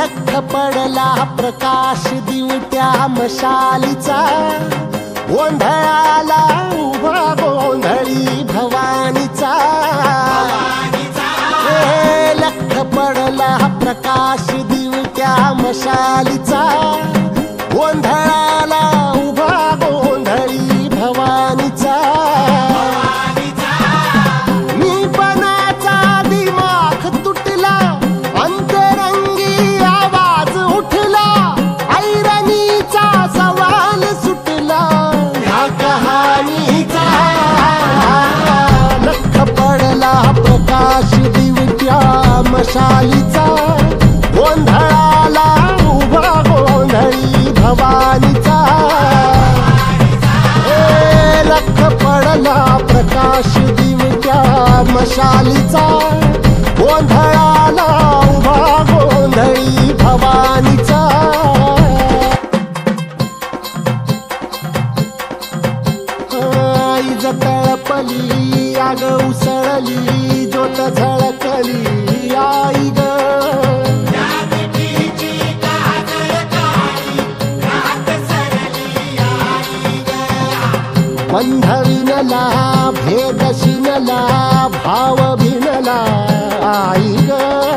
लख पडला प्रकाश दिवट्या मशालीचा, गोंधळाला उभा गोंधळी भवानीचा। लख पडला प्रकाश दिवट्या मशालीचा, गोंधळाला उभा गोंधळी भवानीचा। प्रकाश दिवट्या मशालीचा, गोंधळाला उभा गोंधळी भवानीचा। लख पडला प्रकाश दिवट्या मशालीचा, गोंधळाला उभा गोंधळी भवानीचा। तळपली आग उसळली ज्योत झळकली आई ग। बंध विनला भेद शिनला भाव भिनला आई ग।